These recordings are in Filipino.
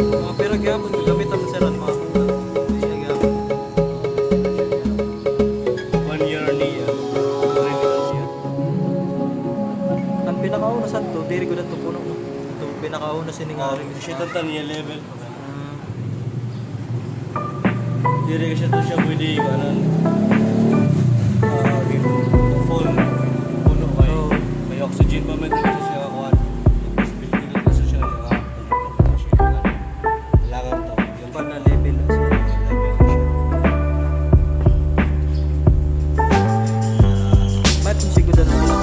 Mga pera gyapon gamit ang seran mga gyapon. 1 year niya. Renewal siya. Ang pinakauna sa to, diri ko na to puno no. Ito pinakauna siningari. Siya tantan niya level. Mm. Dire siya to siya pwede kanan. Full puno kay Oh. may oxygen pa man dito siya kuan. Building na siya siya. Kailangan to. Yung Pa na level na siya. level siya. Ba't yung siguro na nila?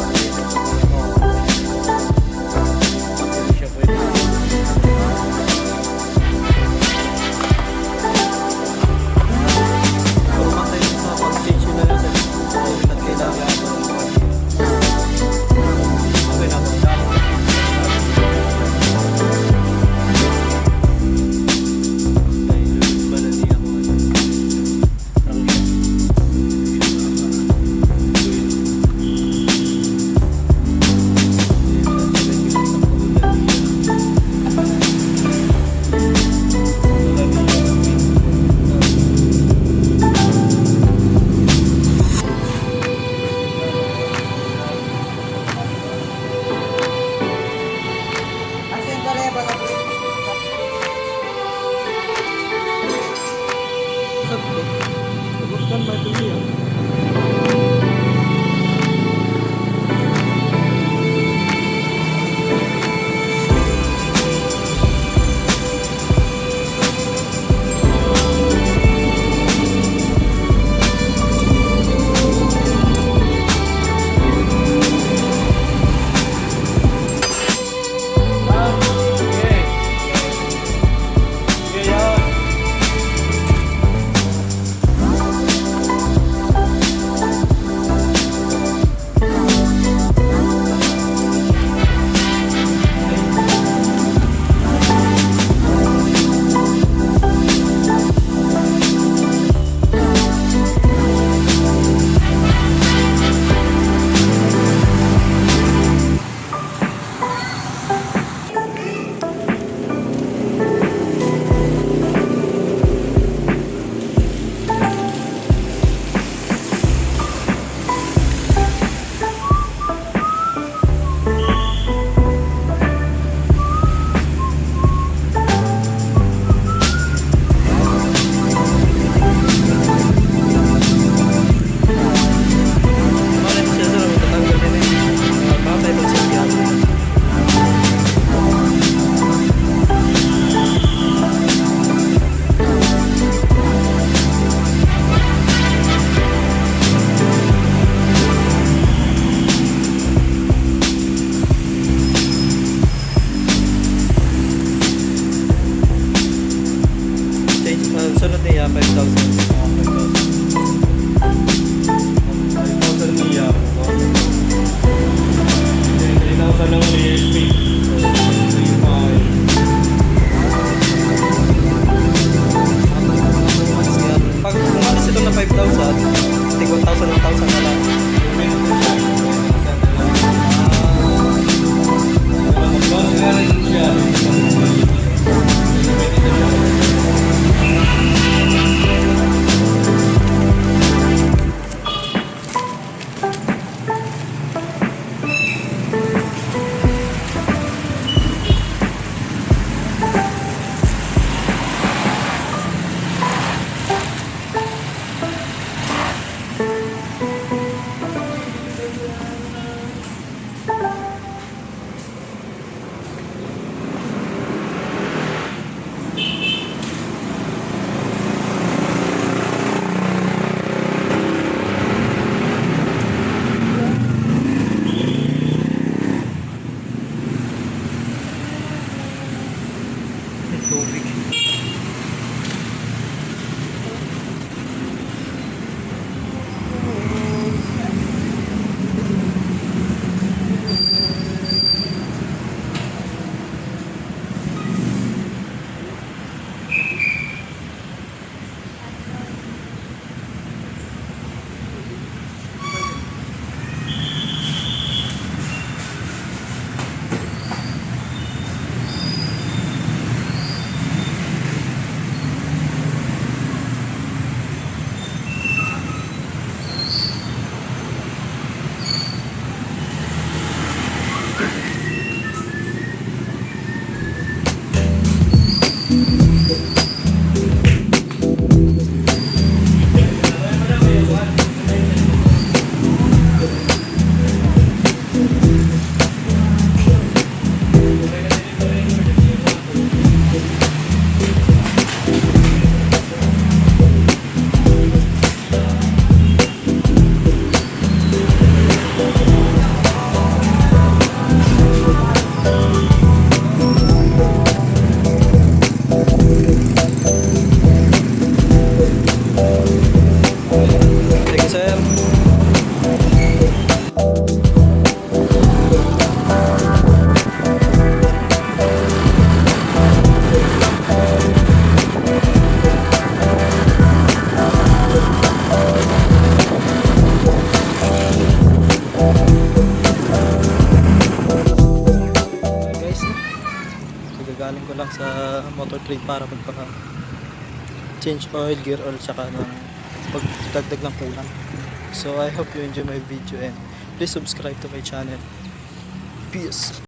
Hindi siya pwede. Puro matay sa pag-change na lang sa at kailangan. Okay na pag daw. Kay Luis ba na niya ko ano? Ang Sakto. Tubukkan ba ito niya? Bakit siya sa matatanggal din eh? Patay ba siya gyapon? Change, sunod niya 5,000. 5,000 niya. 3,000 ang ESP. So, 3,500. Pag umalis ito na 5,000, tig 1,000 na lang. Tubig. sa motor trade para magpaka change oil, gear oil, tsaka ng pagdagdag ng coolant. So I hope you enjoy my video and please subscribe to my channel. Peace.